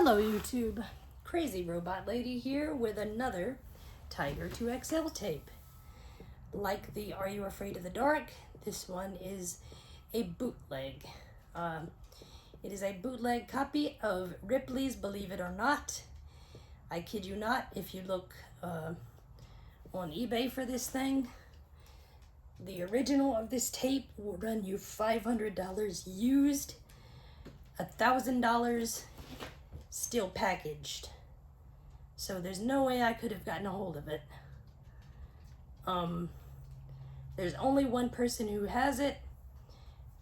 Hello YouTube, Crazy Robot Lady here with another Tiger 2XL tape. Like the Are You Afraid of the Dark, this one is a bootleg. It is a bootleg copy of Ripley's Believe It or Not. I kid you not, if you look on eBay for this thing, the original of this tape will run you $500 used, $1,000 still packaged. So there's no way I could have gotten a hold of it. There's only one person who has it,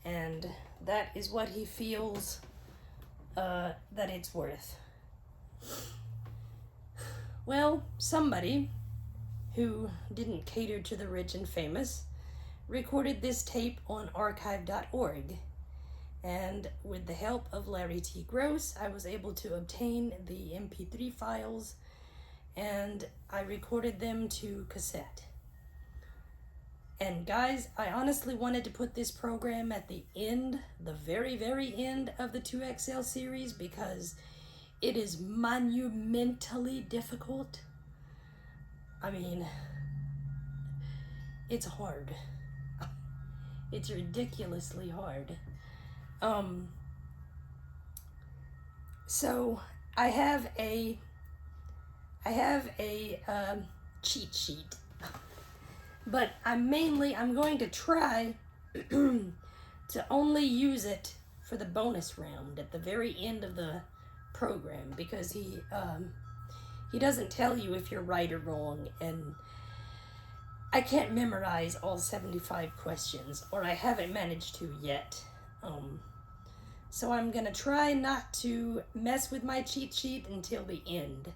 and that is what he feels that it's worth. Well, somebody who didn't cater to the rich and famous recorded this tape on archive.org. And with the help of Larry T. Gross, I was able to obtain the MP3 files, and I recorded them to cassette. And guys, I honestly wanted to put this program at the end, the very, very end of the 2XL series, because it is monumentally difficult. I mean, it's hard. It's ridiculously hard. So I have a cheat sheet, but I'm going to try to only use it for the bonus round at the very end of the program, because he doesn't tell you if you're right or wrong, and I can't memorize all 75 questions, or I haven't managed to yet. So I'm gonna try not to mess with my cheat sheet until the end.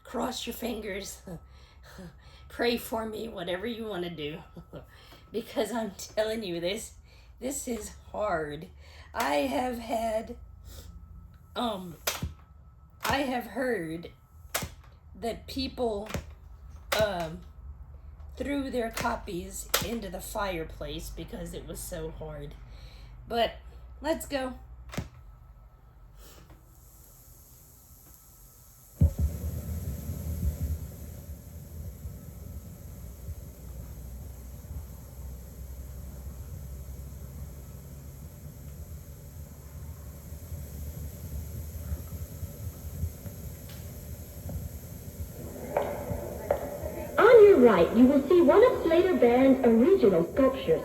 Cross your fingers, pray for me, whatever you want to do, because I'm telling you, this is hard. I have heard that people threw their copies into the fireplace because it was so hard. But let's go. Right, you will see one of Slater Barron's original sculptures.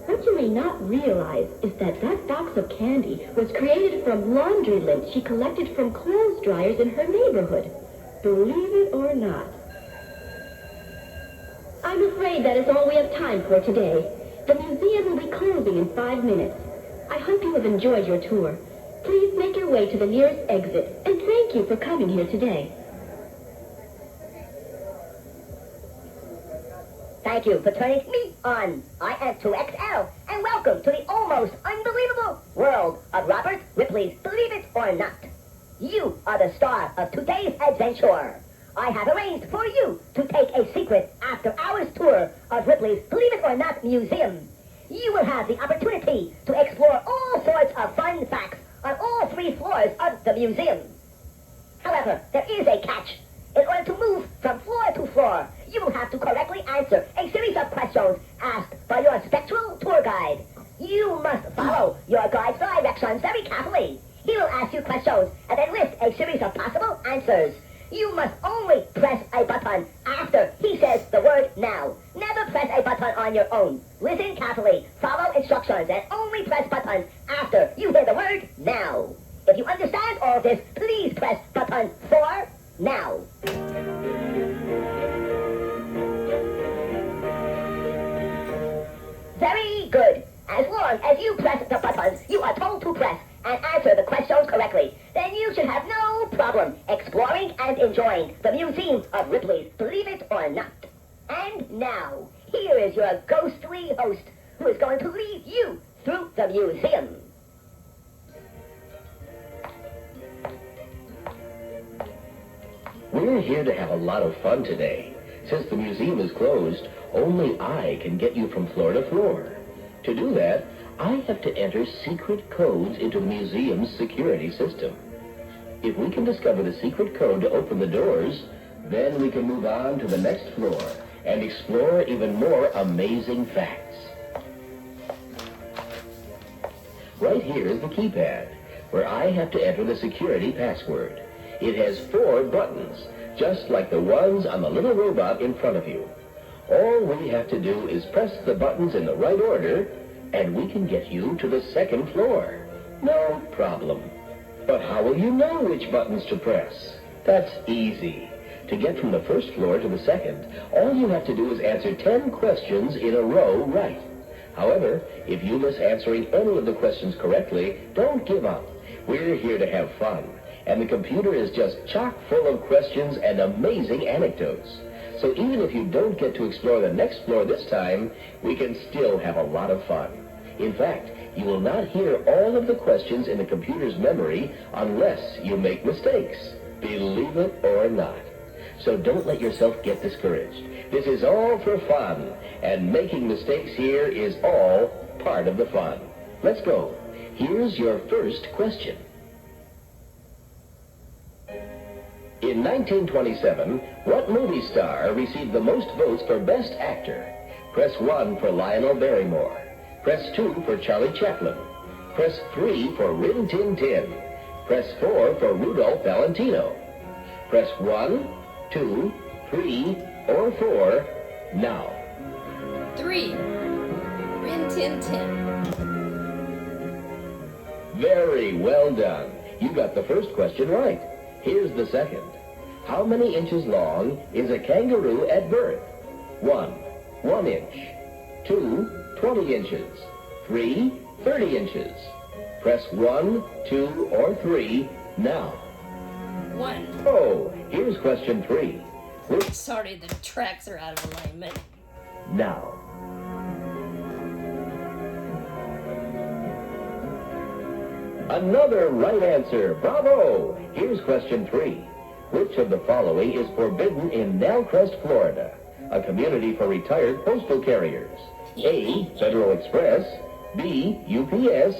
What you may not realize is that that box of candy was created from laundry lint she collected from clothes dryers in her neighborhood. Believe it or not. I'm afraid that is all we have time for today. The museum will be closing in 5 minutes. I hope you have enjoyed your tour. Please make your way to the nearest exit, and thank you for coming here today. Thank you for turning me on. I am 2XL, and welcome to the almost unbelievable world of Robert Ripley's Believe It or Not. You are the star of today's adventure. I have arranged for you to take a secret after-hours tour of Ripley's Believe It or Not Museum. You will have the opportunity to explore all sorts of fun facts on all 3 floors of the museum. However, there is a catch. In order to move from floor to floor, you will have to correctly answer a series of questions asked by your spectral tour guide. You must follow your guide's directions very carefully. He will ask you questions and then list a series of possible answers. You must only press a button after he says the word now. Never press a button on your own. Listen carefully, follow instructions, and only press buttons after you hear the word now. If you understand all of this, please press button 4 now. Very good. As long as you press the buttons you are told to press and answer the questions correctly, then you should have no problem exploring and enjoying the Museum of Ripley's Believe It or Not. And now, here is your ghostly host who is going to lead you through the museum. We're here to have a lot of fun today. Since the museum is closed, only I can get you from floor to floor. To do that, I have to enter secret codes into the museum's security system. If we can discover the secret code to open the doors, then we can move on to the next floor and explore even more amazing facts. Right here is the keypad, where I have to enter the security password. It has 4 buttons, just like the ones on the little robot in front of you. All we have to do is press the buttons in the right order, and we can get you to the 2nd floor. No problem. But how will you know which buttons to press? That's easy. To get from the 1st floor to the 2nd, all you have to do is answer 10 questions in a row right. However, if you miss answering any of the questions correctly, don't give up. We're here to have fun, and the computer is just chock full of questions and amazing anecdotes. So even if you don't get to explore the next floor this time, we can still have a lot of fun. In fact, you will not hear all of the questions in the computer's memory unless you make mistakes, believe it or not. So don't let yourself get discouraged. This is all for fun, and making mistakes here is all part of the fun. Let's go. Here's your first question. In 1927, what movie star received the most votes for Best Actor? Press 1 for Lionel Barrymore. Press 2 for Charlie Chaplin. Press 3 for Rin Tin Tin. Press 4 for Rudolph Valentino. Press 1, 2, 3, or 4 now. 3. Rin Tin Tin. Very well done. You got the first question right. Here's the second. How many inches long is a kangaroo at birth? 1, 1 inch. 2, 20 inches. 3, 30 inches. Press 1, 2, or 3 now. 1. Oh, here's question 3. Sorry, the tracks are out of alignment. Now. Another right answer. Bravo! Here's question 3. Which of the following is forbidden in Nellcrest, Florida, a community for retired postal carriers? A, Federal Express, B, UPS,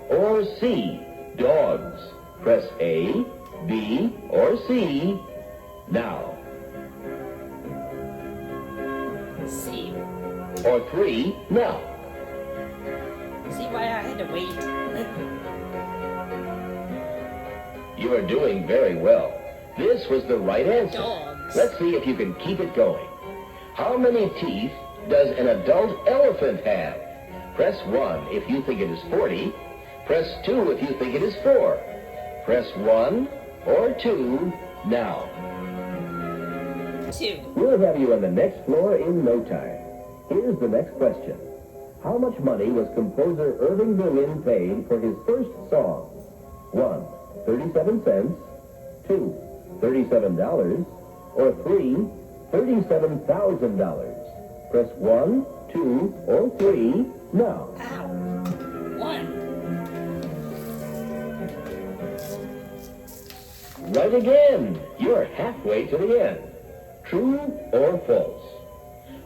or C, dogs? Press A, B, or C now. C. Or 3 now. See why I had to wait? You are doing very well. This was the right answer. Dogs. Let's see if you can keep it going. How many teeth does an adult elephant have? Press 1 if you think it is 40. Press 2 if you think it is 4. Press 1 or 2 now. 2. We'll have you on the next floor in no time. Here's the next question. How much money was composer Irving Berlin paid for his first song? 1, 37 cents. 2, $37. Or 3, $37,000. Press 1, 2, or 3 now. Ow. 1. Right again. You're halfway to the end. True or false?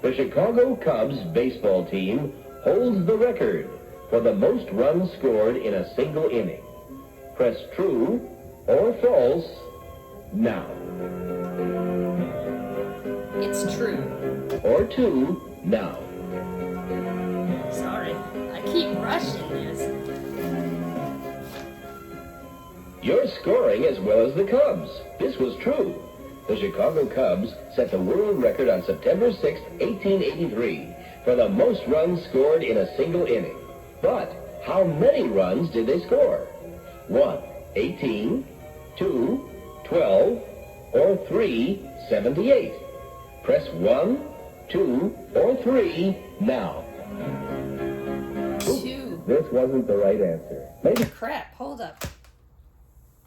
The Chicago Cubs baseball team holds the record for the most runs scored in a single inning. Press true or false now. It's true. Or 2 now. Sorry, I keep rushing this. You're scoring as well as the Cubs. This was true. The Chicago Cubs set the world record on September 6, 1883, for the most runs scored in a single inning. But how many runs did they score? 1, 18, 2, 12, or 3, 78. Press 1, 2, or 3 now. 2. This wasn't the right answer. Maybe. Crap, hold up.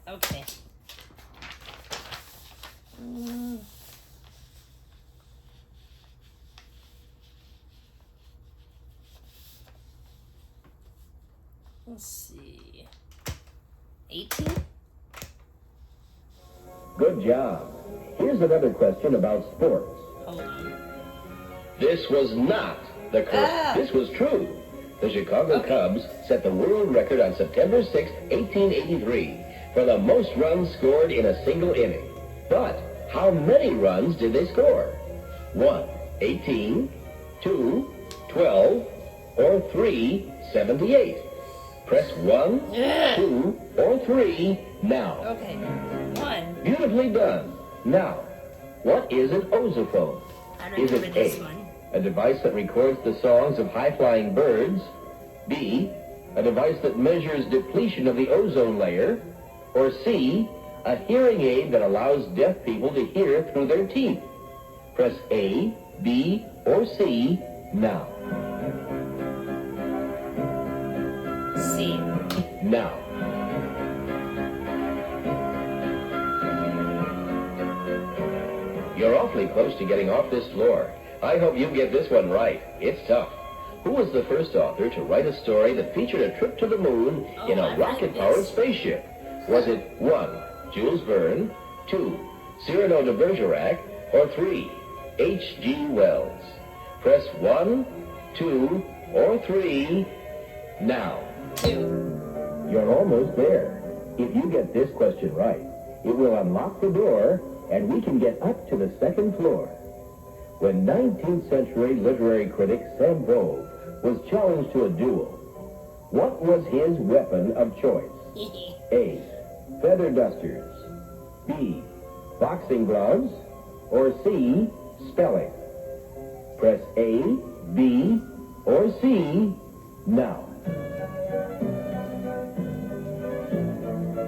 Okay. Let's see. 18? Good job. Here's another question about sports. Hold on. This was not the correct. This was true. The Chicago Cubs set the world record on September 6, 1883, for the most runs scored in a single inning. But how many runs did they score? 1, 18, 2, 12, or 3, 78. Press 1, 2, or 3 now. Okay. 1. Beautifully done. Now, what is an ousophone? I Is remember it this A, one. a device that records the songs of high-flying birds? B, a device that measures depletion of the ozone layer? Or C, a hearing aid that allows deaf people to hear through their teeth? Press A, B, or C now. C. Now. You're awfully close to getting off this floor. I hope you get this one right. It's tough. Who was the first author to write a story that featured a trip to the moon in a rocket-powered spaceship? Was it 1, Jules Verne, 2, Cyrano de Bergerac, or 3, H.G. Wells? Press 1, 2, or 3 now. 2. You're almost there. If you get this question right, it will unlock the door and we can get up to the second floor. When 19th century literary critic Sam Bove was challenged to a duel, what was his weapon of choice? A, feather dusters, B, boxing gloves, or C, spelling? Press A, B, or C now.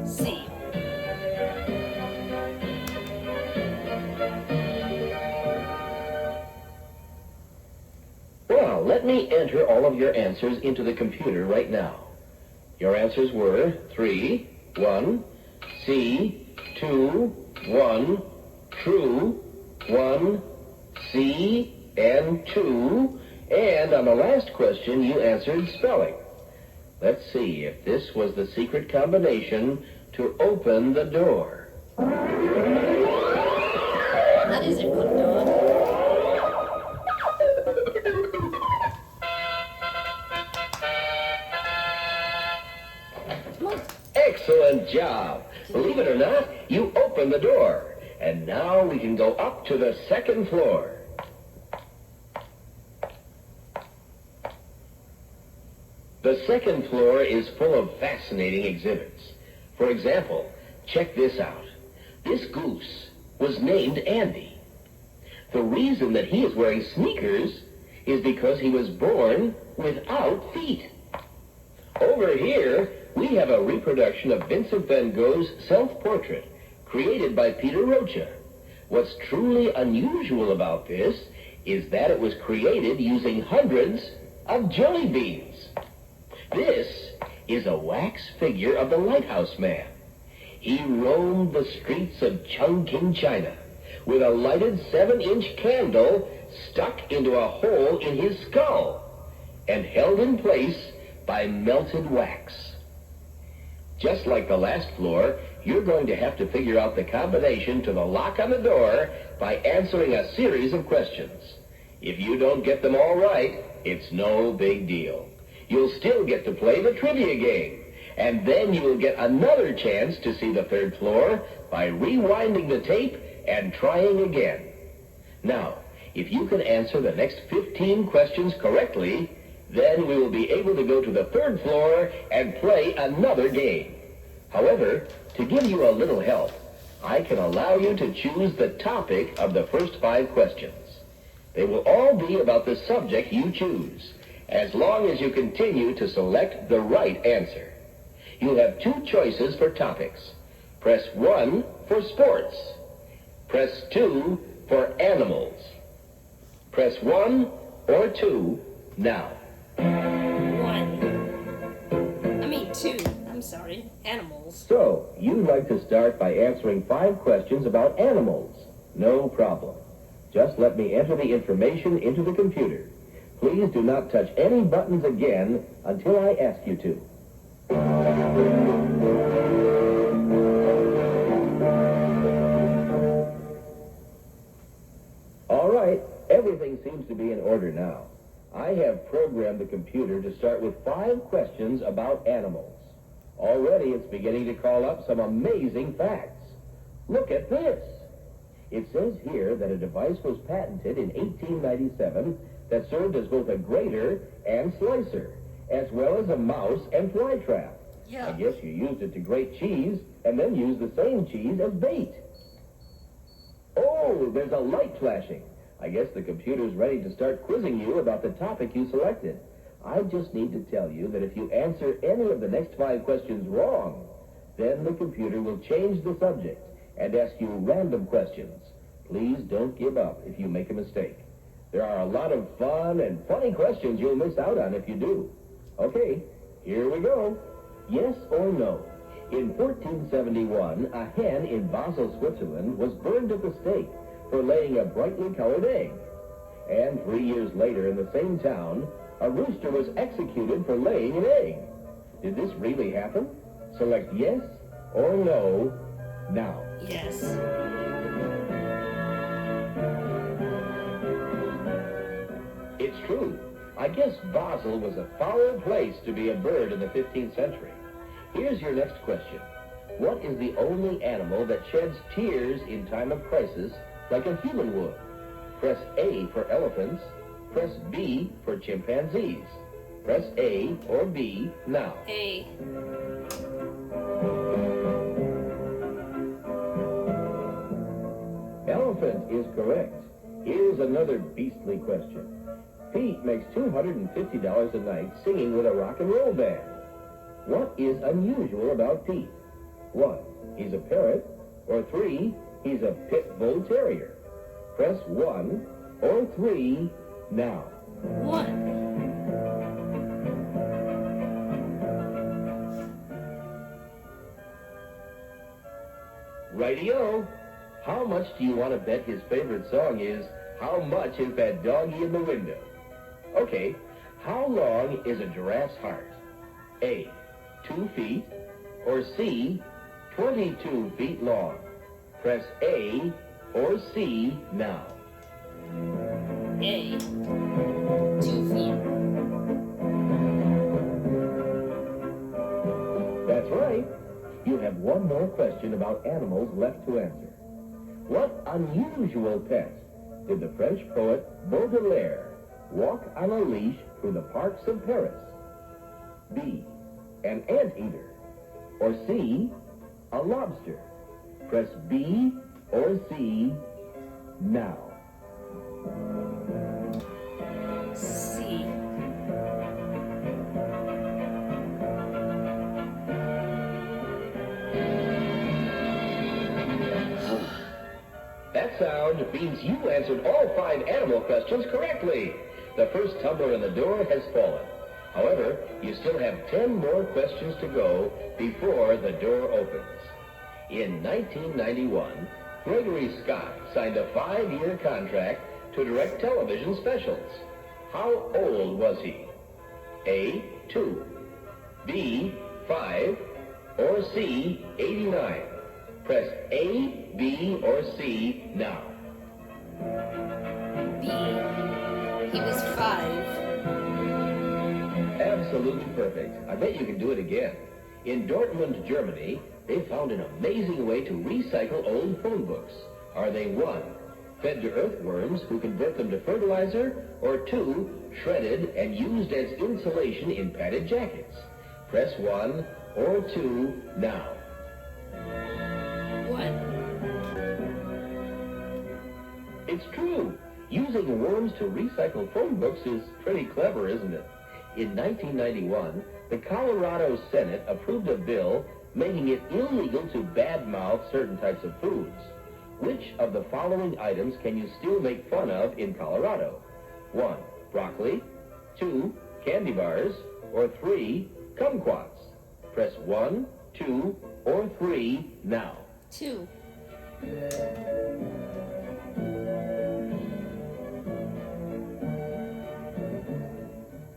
C. Well, let me enter all of your answers into the computer right now. Your answers were 3, 1, C, 2, 1, true, 1, C, and 2, and on the last question you answered spelling. Let's see if this was the secret combination to open the door. That is a good dog. Come on. Excellent job. Believe it or not, you opened the door. And now we can go up to the second floor. The second floor is full of fascinating exhibits. For example, check this out. This goose was named Andy. The reason that he is wearing sneakers is because he was born without feet. Over here, we have a reproduction of Vincent van Gogh's self-portrait, created by Peter Rocha. What's truly unusual about this is that it was created using hundreds of jelly beans. This is a wax figure of the Lighthouse Man. He roamed the streets of Chongqing, China, with a lighted 7-inch candle stuck into a hole in his skull and held in place by melted wax. Just like the last floor, you're going to have to figure out the combination to the lock on the door by answering a series of questions. If you don't get them all right, it's no big deal. You'll still get to play the trivia game, and then you will get another chance to see the third floor by rewinding the tape and trying again. Now, if you can answer the next 15 questions correctly, then we will be able to go to the third floor and play another game. However, to give you a little help, I can allow you to choose the topic of the first 5 questions. They will all be about the subject you choose, as long as you continue to select the right answer. You'll have 2 choices for topics. Press 1 for sports. Press 2 for animals. Press 1 or 2 now. 1. I mean 2. I'm sorry. Animals. So, you'd like to start by answering 5 questions about animals. No problem. Just let me enter the information into the computer. Please do not touch any buttons again until I ask you to. All right, everything seems to be in order now. I have programmed the computer to start with 5 questions about animals. Already it's beginning to call up some amazing facts. Look at this. It says here that a device was patented in 1897 that served as both a grater and slicer, as well as a mouse and fly trap. Yeah. I guess you used it to grate cheese and then used the same cheese as bait. Oh, there's a light flashing. I guess the computer's ready to start quizzing you about the topic you selected. I just need to tell you that if you answer any of the next 5 questions wrong, then the computer will change the subject and ask you random questions. Please don't give up if you make a mistake. There are a lot of fun and funny questions you'll miss out on if you do. Okay, here we go. Yes or no? In 1471, a hen in Basel, Switzerland was burned at the stake for laying a brightly colored egg. And 3 years later in the same town, a rooster was executed for laying an egg. Did this really happen? Select yes or no now. Yes. It's true. I guess Basel was a foul place to be a bird in the 15th century. Here's your next question. What is the only animal that sheds tears in time of crisis like a human would? Press A for elephants. Press B for chimpanzees. Press A or B now. A. Elephant is correct. Here's another beastly question. Pete makes $250 a night singing with a rock and roll band. What is unusual about Pete? 1, he's a parrot. Or 3, he's a pit bull terrier. Press 1 or 3 now. 1. Rightio. How much do you want to bet his favorite song is How Much Is That Doggy in the Window? Okay, how long is a giraffe's heart? A, 2 feet, or C, 22 feet long? Press A or C now. A. 2 feet. That's right. You have one more question about animals left to answer. What unusual pet did the French poet Baudelaire walk on a leash through the parks of Paris? B, an anteater. Or C, a lobster. Press B or C now. C. That sound means you answered all 5 animal questions correctly. The first tumbler in the door has fallen. However, you still have 10 more questions to go before the door opens. In 1991, Gregory Scott signed a 5-year contract to direct television specials. How old was he? A, 2, B, 5, or C, 89? Press A, B, or C now. B. He was 5. Absolutely perfect. I bet you can do it again. In Dortmund, Germany, they found an amazing way to recycle old phone books. Are they 1, fed to earthworms who convert them to fertilizer, or 2, shredded and used as insulation in padded jackets? Press 1 or 2 now. 1. It's true. Using worms to recycle phone books is pretty clever, isn't it? In 1991, the Colorado Senate approved a bill making it illegal to badmouth certain types of foods. Which of the following items can you still make fun of in Colorado? 1, broccoli. 2, candy bars. Or 3, kumquats. Press 1, 2, or 3 now. 2.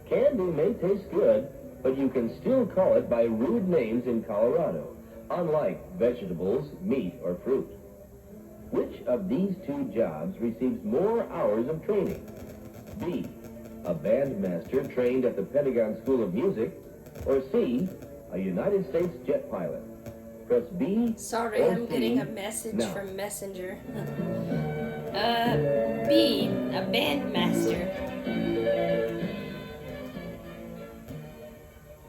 Candy may taste good, but you can still call it by rude names in Colorado, unlike vegetables, meat, or fruit. Which of these 2 jobs receives more hours of training? B, a bandmaster trained at the Pentagon School of Music, or C, a United States jet pilot? Press B. Sorry, or I'm C getting a message now. from Messenger. B, a bandmaster.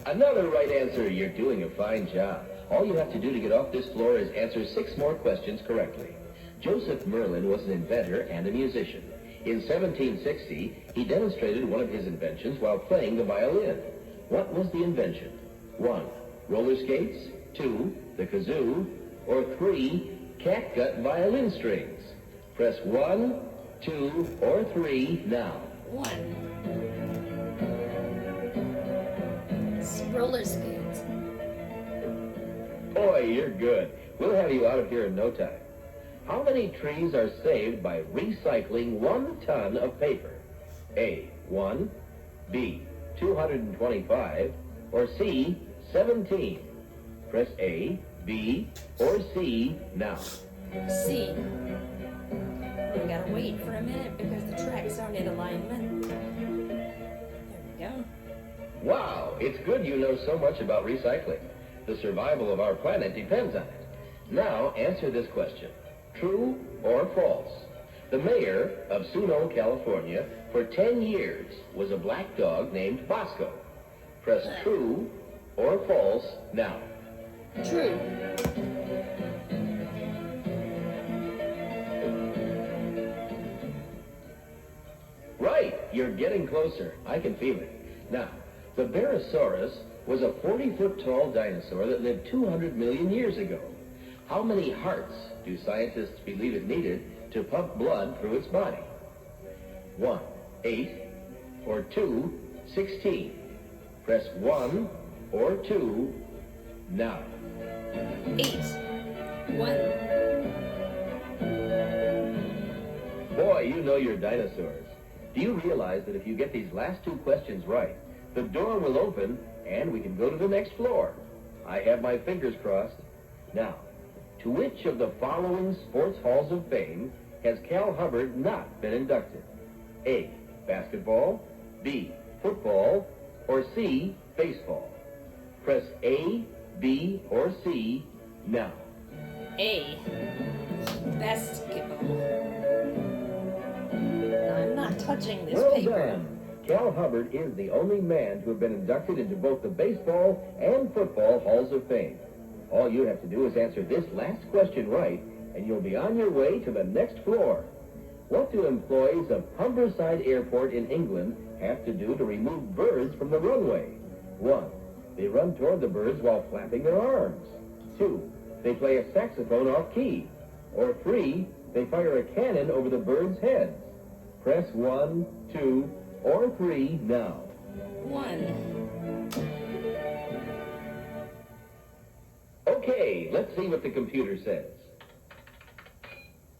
Another right answer. You're doing a fine job. All you have to do to get off this floor is answer 6 more questions correctly. Joseph Merlin was an inventor and a musician. In 1760, he demonstrated one of his inventions while playing the violin. What was the invention? 1. Roller skates. 2. The kazoo. Or 3. Catgut violin strings. Press 1, 2, or 3 now. 1. Roller skates. Boy, you're good. We'll have you out of here in no time. How many trees are saved by recycling 1 ton of paper? A, 1, B, 225, or C, 17? Press A, B, or C now. C. We gotta wait for a minute because the tracks aren't in alignment. There we go. Wow, it's good you know so much about recycling. The survival of our planet depends on it. Now answer this question. True or false? The mayor of Suno, California, for 10 years was a black dog named Bosco. Press true or false now. True. Right, you're getting closer. I can feel it. Now, the Barosaurus was a 40-foot-tall dinosaur that lived 200 million years ago. How many hearts do scientists believe it needed to pump blood through its body? 1, 8, or 2, 16. Press 1 or 2 now. 8. 1. Boy, you know your dinosaurs. Do you realize that if you get these last 2 questions right, the door will open and we can go to the next floor? I have my fingers crossed. Now, to which of the following sports halls of fame has Cal Hubbard not been inducted? A, basketball, B, football, or C, baseball? Press A, B, or C now. A. Basketball. Now, I'm not touching this Well paper. done. Cal Hubbard is the only man to have been inducted into both the baseball and football halls of fame. All you have to do is answer this last question right, and you'll be on your way to the next floor. What do employees of Humberside Airport in England have to do to remove birds from the runway? 1. They run toward the birds while flapping their arms. 2. They play a saxophone off-key. Or 3. They fire a cannon over the birds' heads. Press 1, 2, or 3 now. 1. Okay, let's see what the computer says.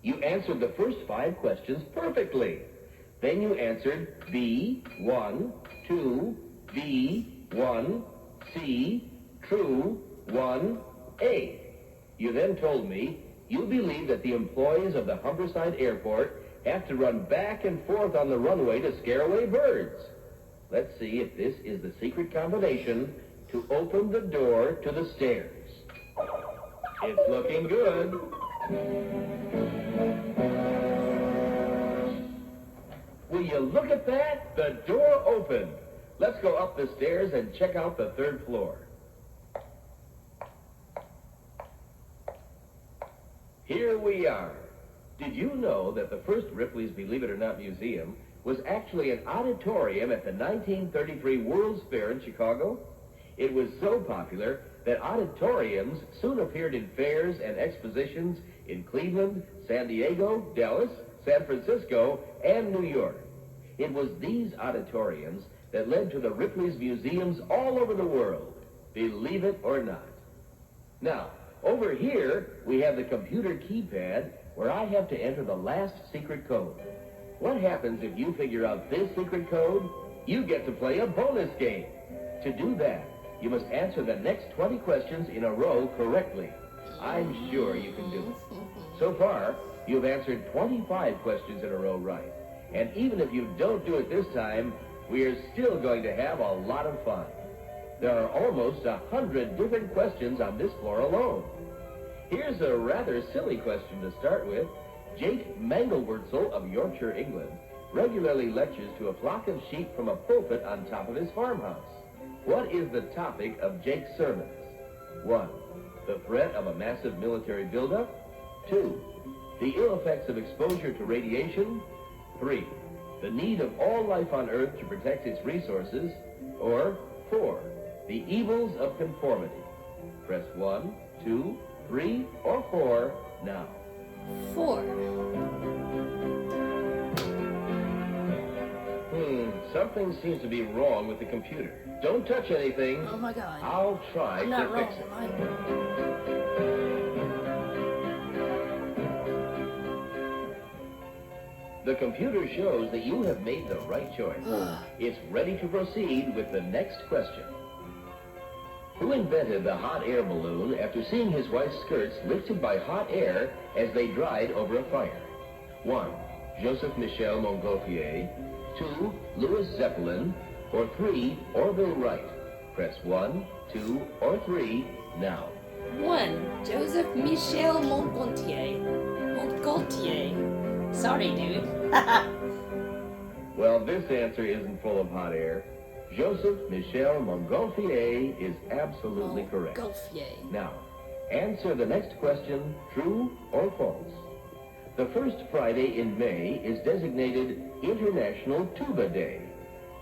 You answered the first 5 questions perfectly. Then you answered B, 1, 2, B, 1, C, true, 1, A. You then told me you believe that the employees of the Humberside Airport have to run back and forth on the runway to scare away birds. Let's see if this is the secret combination to open the door to the stairs. It's looking good. Will you look at that? The door opened. Let's go up the stairs and check out the 3rd floor. Here we are. Did you know that the first Ripley's Believe It or Not Museum was actually an auditorium at the 1933 World's Fair in Chicago? It was so popular that auditoriums soon appeared in fairs and expositions in Cleveland, San Diego, Dallas, San Francisco, and New York. It was these auditoriums that led to the Ripley's museums all over the world, believe it or not. Now, over here, we have the computer keypad where I have to enter the last secret code. What happens if you figure out this secret code? You get to play a bonus game. To do that, you must answer the next 20 questions in a row correctly. I'm sure you can do it. So far, you've answered 25 questions in a row right. And even if you don't do it this time, we are still going to have a lot of fun. There are almost 100 different questions on this floor alone. Here's a rather silly question to start with. Jake Mangelwurzel of Yorkshire, England, regularly lectures to a flock of sheep from a pulpit on top of his farmhouse. What is the topic of Jake's sermons? 1. The threat of a massive military buildup. 2. The ill effects of exposure to radiation. 3. The need of all life on Earth to protect its resources. Or 4. The evils of conformity. Press 1, 2, 3, or 4 now. 4. Something seems to be wrong with the computer. Don't touch anything. Oh my God. I'll try I'm not to wrong. fix it. The computer shows that you have made the right choice. It's ready to proceed with the next question. Who invented the hot air balloon after seeing his wife's skirts lifted by hot air as they dried over a fire? 1. Joseph Michel Montgolfier. 2. Louis Zeppelin. Or 3. Orville Wright. Press 1, 2, or 3 now. 1. Joseph Michel Montgolfier. Sorry, dude. Well, this answer isn't full of hot air. Joseph Michel Montgolfier is absolutely correct. Montgolfier. Now, answer the next question, true or false. The first Friday in May is designated International Tuba Day.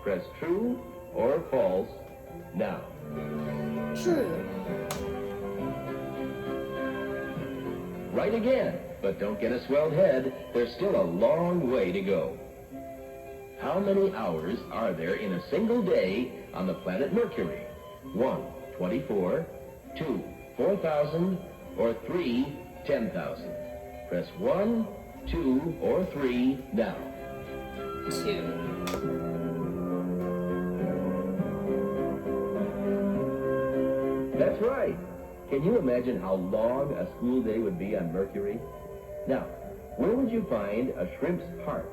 Press true or false now. True. Right again, but don't get a swelled head. There's still a long way to go. How many hours are there in a single day on the planet Mercury? 1, 24, 2, 4,000, or 3, 10,000. Press 1, 2, or 3 now. 2. That's right. Can you imagine how long a school day would be on Mercury? Now, where would you find a shrimp's heart?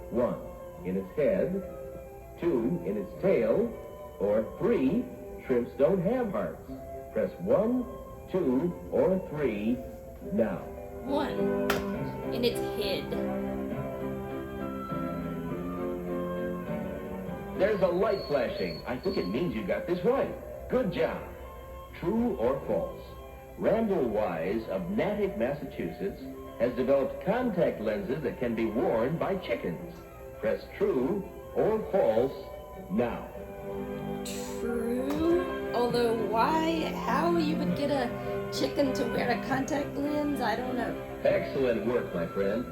1, in its head. 2, in its tail. Or 3, shrimps don't have hearts. Press 1, 2, or 3 now. 1. In its head. There's a light flashing. I think it means you got this right. Good job. True or false? Randall Wise of Natick, Massachusetts, has developed contact lenses that can be worn by chickens. Press true or false now. True. Although how you would get a chicken to wear a contact lens, I don't know. Excellent work, my friend.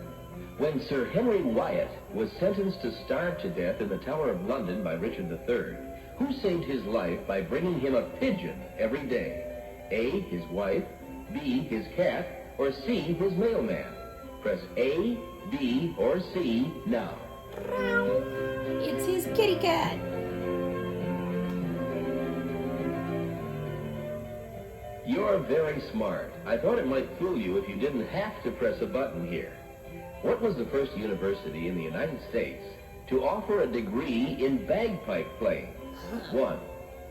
When Sir Henry Wyatt was sentenced to starve to death in the Tower of London by Richard III, who saved his life by bringing him a pigeon every day? A, his wife, B, his cat, or C, his mailman? Press A, B, or C now. It's his kitty cat. You're very smart. I thought it might fool you if you didn't have to press a button here. What was the first university in the United States to offer a degree in bagpipe playing? 1,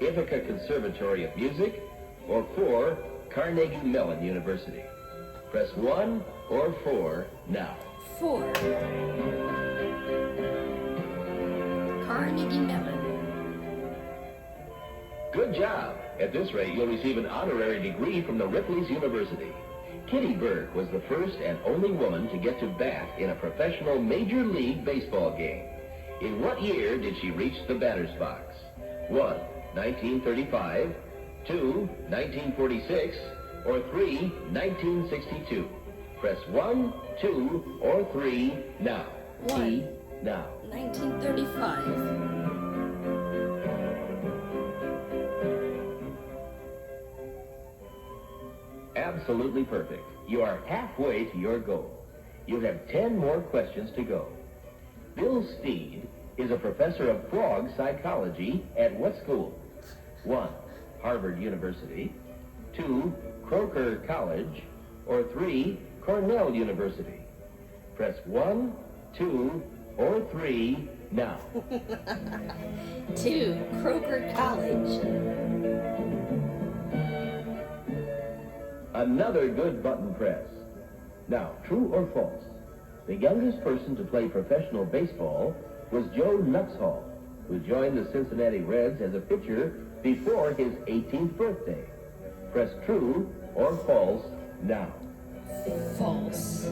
Ithaca Conservatory of Music, or 4, Carnegie Mellon University. Press 1 or 4 now. 4. Carnegie Mellon. Good job. At this rate, you'll receive an honorary degree from the Ripleys University. Kitty Burke was the first and only woman to get to bat in a professional Major League Baseball game. In what year did she reach the batter's box? 1, 1935, 2, 1946, or 3, 1962. Press 1, 2, or 3 now. 1. T now. 1935. Absolutely perfect. You are halfway to your goal. You have 10 more questions to go. Bill Steed is a professor of frog psychology at what school? 1, Harvard University. 2, Croker College. Or 3, Cornell University. Press 1, 2, or 3 now. 2. Croker College. Another good button press. Now, true or false? The youngest person to play professional baseball was Joe Nuxhall, who joined the Cincinnati Reds as a pitcher before his 18th birthday. Press true or false now. False.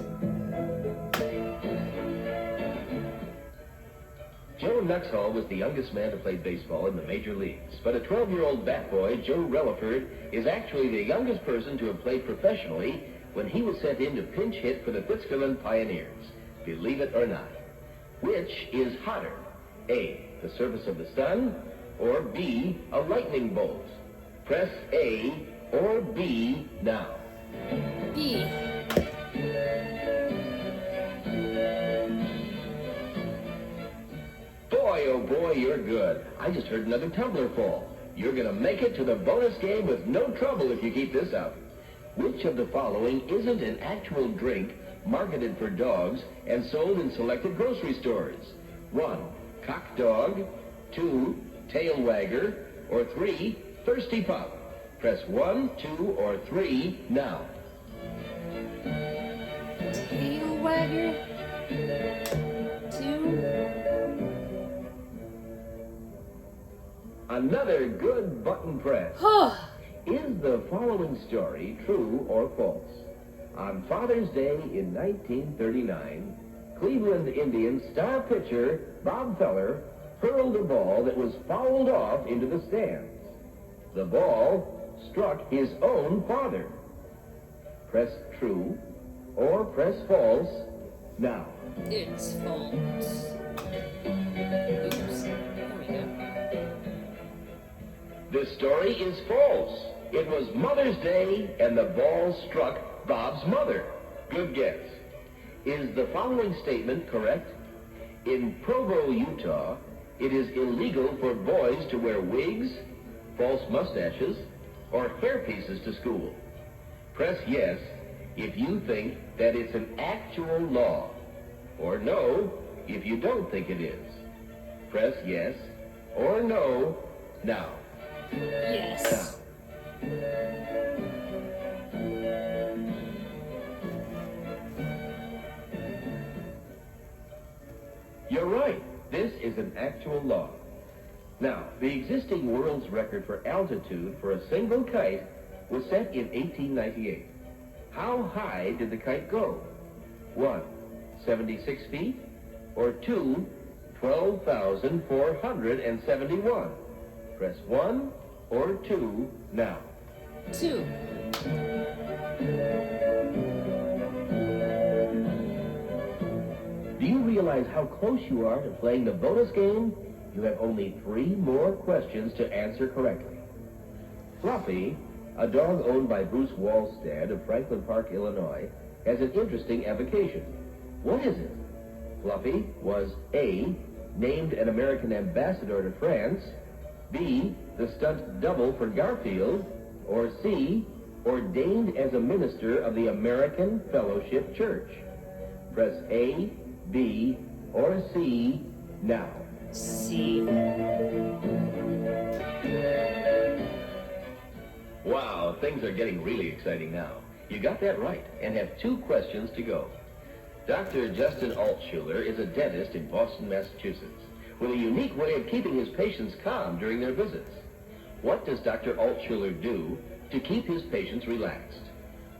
Joe Nuxhall was the youngest man to play baseball in the major leagues, but a 12-year-old bat boy, Joe Relaford, is actually the youngest person to have played professionally when he was sent in to pinch hit for the Fitzgerald Pioneers. Believe it or not. Which is hotter? A, the surface of the sun, or B, a lightning bolt? Press A or B now. B. Boy, oh boy, you're good. I just heard another tumbler fall. You're going to make it to the bonus game with no trouble if you keep this up. Which of the following isn't an actual drink marketed for dogs and sold in selected grocery stores? 1, cock dog, 2, tail wagger, or 3, thirsty pup? Press 1, 2, or 3 now. Tail wagger. 2. Another good button press. Is the following story true or false? On Father's Day in 1939, Cleveland Indians star pitcher Bob Feller hurled a ball that was fouled off into the stands. The ball struck his own father. Press true or press false now. It's false. Oops. There we go. The story is false. It was Mother's Day and the ball struck Bob's mother. Good guess. Is the following statement correct? In Provo, Utah, it is illegal for boys to wear wigs, false mustaches, or hairpieces to school. Press yes if you think that it's an actual law, or no if you don't think it is. Press yes or no now. Yes. You're right. This is an actual law. Now, the existing world's record for altitude for a single kite was set in 1898. How high did the kite go? 1, 76 feet, or 2, 12,471? Press 1 or 2 now. 2. Do you realize how close you are to playing the bonus game? You have only 3 more questions to answer correctly. Fluffy, a dog owned by Bruce Wallstead of Franklin Park, Illinois, has an interesting avocation. What is it? Fluffy was A, named an American ambassador to France, B, the stunt double for Garfield, or C, ordained as a minister of the American Fellowship Church. Press A, B, or C now. C. Wow, things are getting really exciting now. You got that right and have 2 questions to go. Dr. Justin Altshuler is a dentist in Boston, Massachusetts, with a unique way of keeping his patients calm during their visits. What does Dr. Altshuler do to keep his patients relaxed?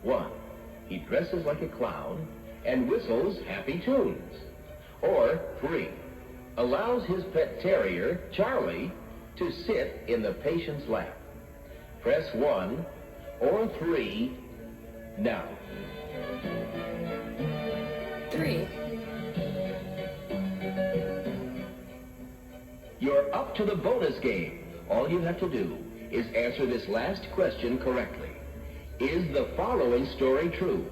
1, he dresses like a clown and whistles happy tunes. Or 3, allows his pet terrier, Charlie, to sit in the patient's lap. Press 1 or 3 now. 3. You're up to the bonus game. All you have to do is answer this last question correctly. Is the following story true?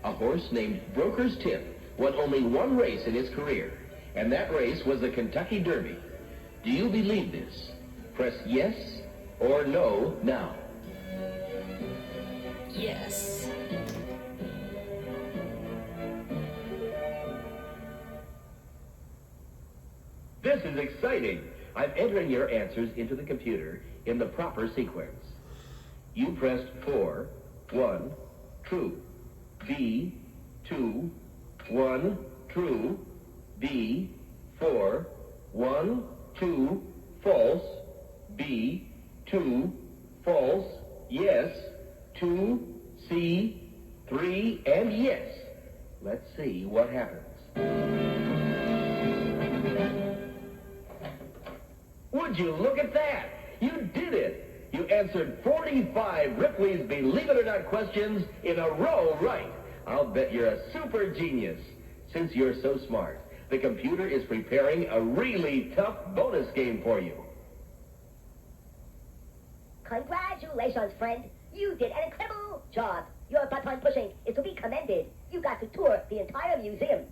A horse named Broker's Tip won only 1 race in his career, and that race was the Kentucky Derby. Do you believe this? Press yes or no now. Yes. This is exciting. I'm entering your answers into the computer in the proper sequence. You pressed 4, 1, true. B, 2, 1, true. B, 4, 1, 2, false. B, 2, false. Yes. 2, C, 3, and yes. Let's see what happens. Would you look at that? You did it! You answered 45 Ripley's Believe It or Not questions in a row right. I'll bet you're a super genius. Since you're so smart, the computer is preparing a really tough bonus game for you. Congratulations, friend. You did an incredible job. Your button pushing is to be commended. You got to tour the entire museum.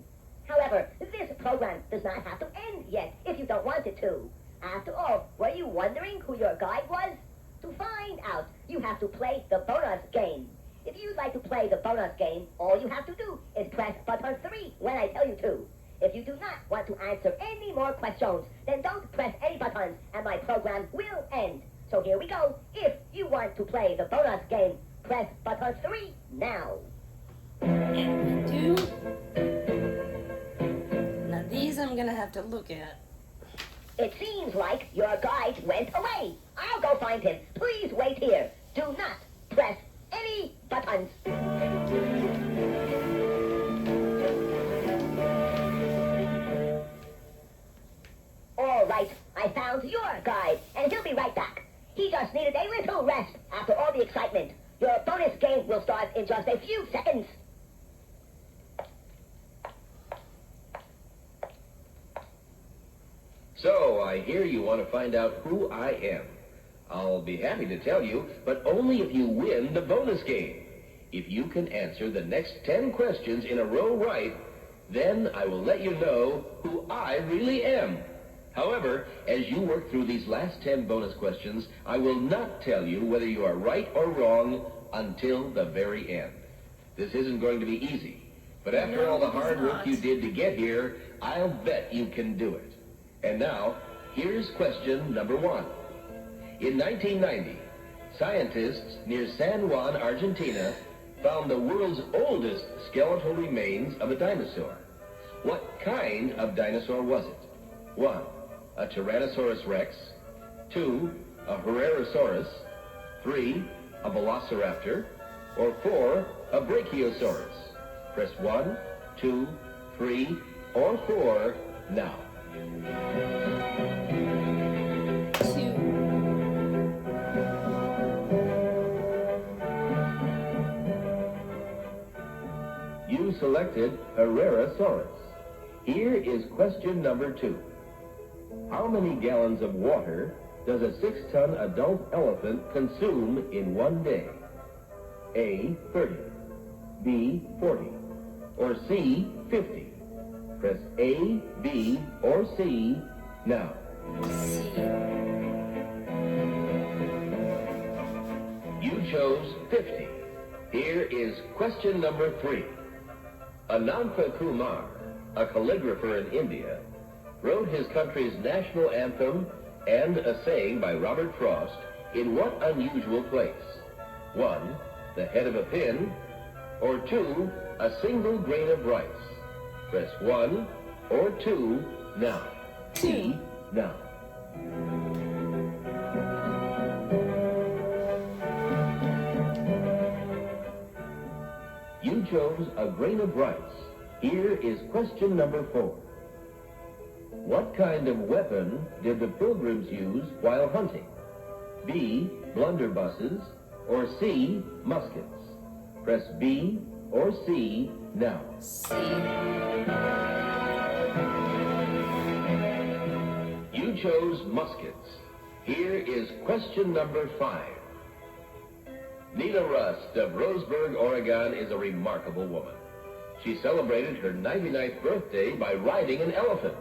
However, this program does not have to end yet if you don't want it to. After all, were you wondering who your guide was? To find out, you have to play the bonus game. If you'd like to play the bonus game, all you have to do is press button 3 when I tell you to. If you do not want to answer any more questions, then don't press any buttons and my program will end. So here we go. If you want to play the bonus game, press button 3 now. And we do. Now these I'm gonna have to look at. It seems like your guide went away. I'll go find him. Please wait here. Do not press any buttons. All right, I found your guide, and he'll be right back. He just needed a little rest after all the excitement. Your bonus game will start in just a few seconds. So, I hear you want to find out who I am. I'll be happy to tell you, but only if you win the bonus game. If you can answer the next 10 questions in a row right, then I will let you know who I really am. However, as you work through these last 10 bonus questions, I will not tell you whether you are right or wrong until the very end. This isn't going to be easy, but after all the hard work you did to get here, I'll bet you can do it. And now, here's question number 1. In 1990, scientists near San Juan, Argentina, found the world's oldest skeletal remains of a dinosaur. What kind of dinosaur was it? 1. A Tyrannosaurus rex. 2. A Rarest. 3. A Velociraptor. Or 4. A Brachiosaurus. Press 1, 2, 3, or 4 now. 2. You selected Rarest. Here is question number 2. How many gallons of water does a 6-ton adult elephant consume in one day? A, 30, B, 40, or C, 50? Press A, B, or C now. C. You chose 50. Here is question number 3. Anantha Kumar, a calligrapher in India, wrote his country's national anthem and a saying by Robert Frost in what unusual place? 1. The head of a pin, or 2. A single grain of rice. Press 1 or 2 now. 2. Now. You chose a grain of rice. Here is question number 4. What kind of weapon did the pilgrims use while hunting? B. Blunderbusses, or C. Muskets. Press B or C now. C. You chose muskets. Here is question number 5. Nina Rust of Roseburg, Oregon is a remarkable woman. She celebrated her 99th birthday by riding an elephant.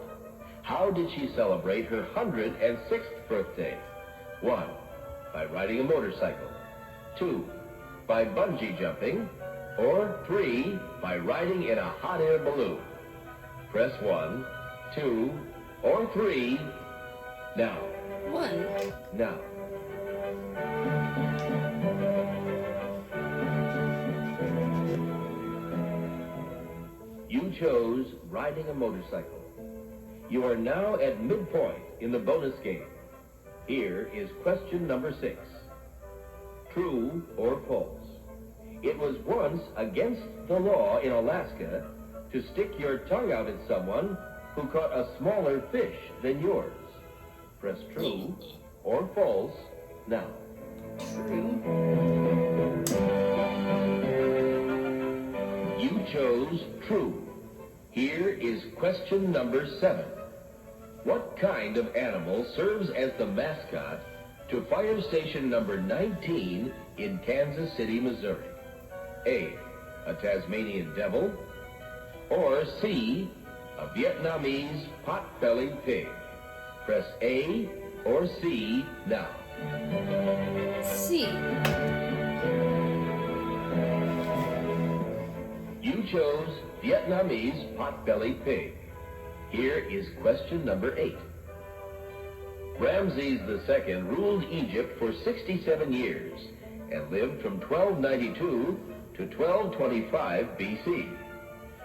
How did she celebrate her 106th birthday? 1. By riding a motorcycle. 2. By bungee jumping. Or 3. By riding in a hot air balloon. Press 1, 2, or 3, now. 1. Now. You chose riding a motorcycle. You are now at midpoint in the bonus game. Here is question number 6. True or false? It was once against the law in Alaska to stick your tongue out at someone who caught a smaller fish than yours. Press true or false now. True. You chose true. Here is question number 7. What kind of animal serves as the mascot to fire station number 19 in Kansas City, Missouri? A, a Tasmanian devil, or C, a Vietnamese pot-bellied pig. Press A or C now. C. You chose Vietnamese pot-bellied pig. Here is question number 8. Ramses II ruled Egypt for 67 years and lived from 1292 to 1225 BC.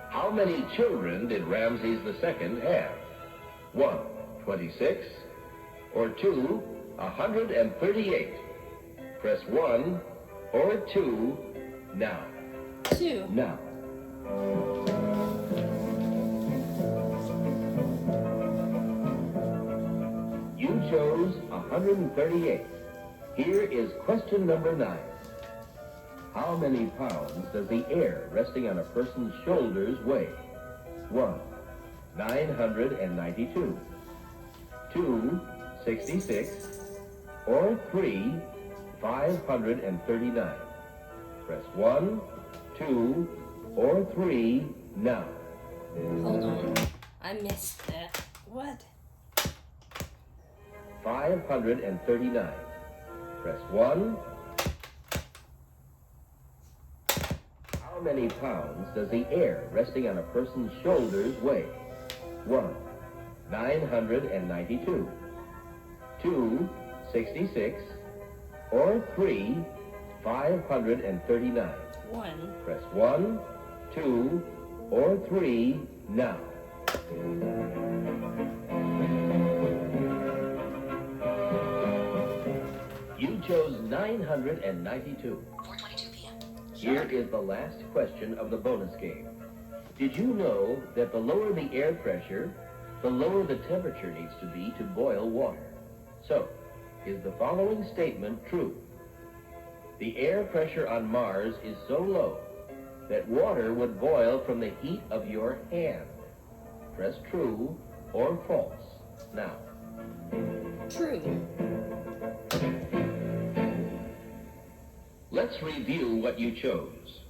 How many children did Ramses II have? 1, 26, or 2, 138. Press 1 or 2 now. 2. Now. You chose 138. Here is question number 9. How many pounds does the air resting on a person's shoulders weigh? 1, 992. 2, 66. Or 3, 539. Press 1, 2, or 3 now. Hold on. I missed that. What? 539. Press 1. How many pounds does the air resting on a person's shoulders weigh? 1, 992. 2, 66. Or 3, 539. 1. Press 1, 2, or 3 now. You chose 992. 4:22 p.m. Here is the last question of the bonus game. Did you know that the lower the air pressure, the lower the temperature needs to be to boil water? So, is the following statement true? The air pressure on Mars is so low that water would boil from the heat of your hand. Press true or false now. True. Let's review what you chose.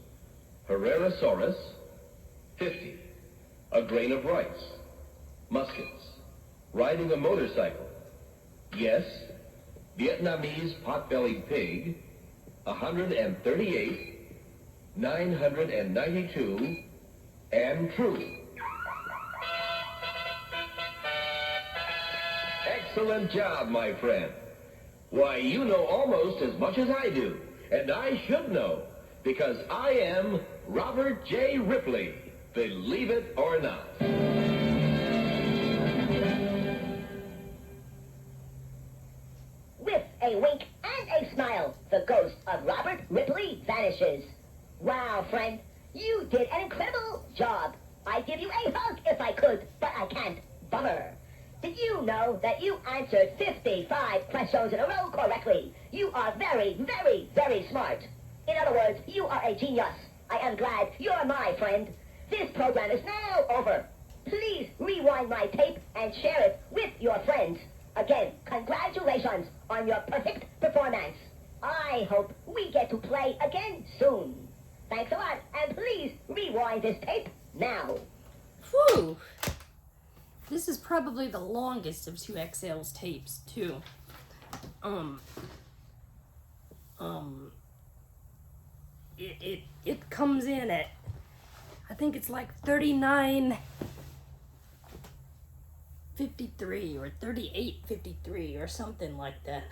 Herrerasaurus, 50. A grain of rice. Muskets. Riding a motorcycle. Yes. Vietnamese pot-bellied pig. 138. 992. And true. Excellent job, my friend. Why, you know almost as much as I do. And I should know, because I am Robert J. Ripley, believe it or not. With a wink and a smile, the ghost of Robert Ripley vanishes. Wow, friend, you did an incredible job. I'd give you a hug if I could, but I can't. Bummer. Did you know that you answered 55 questions in a row correctly? You are very, very, very smart. In other words, you are a genius. I am glad you're my friend. This program is now over. Please rewind my tape and share it with your friends. Again, congratulations on your perfect performance. I hope we get to play again soon. Thanks a lot, and please rewind this tape now. Whew. This is probably the longest of 2XL's tapes, too. It comes in at, I think it's like 39 3853 or 3853 or something like that.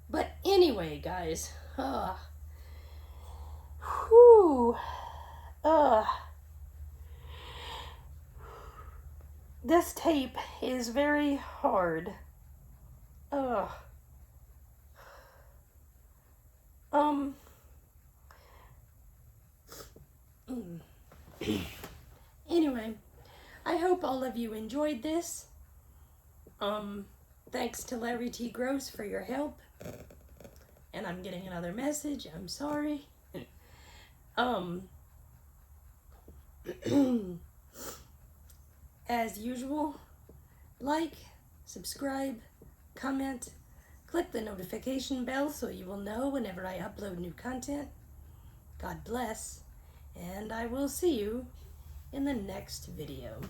But anyway, guys, this tape is very hard. Anyway, I hope all of you enjoyed this. Thanks to Larry T. Gross for your help. And I'm getting another message. I'm sorry. As usual, like, subscribe, comment, click the notification bell so you will know whenever I upload new content. God bless, and I will see you in the next video.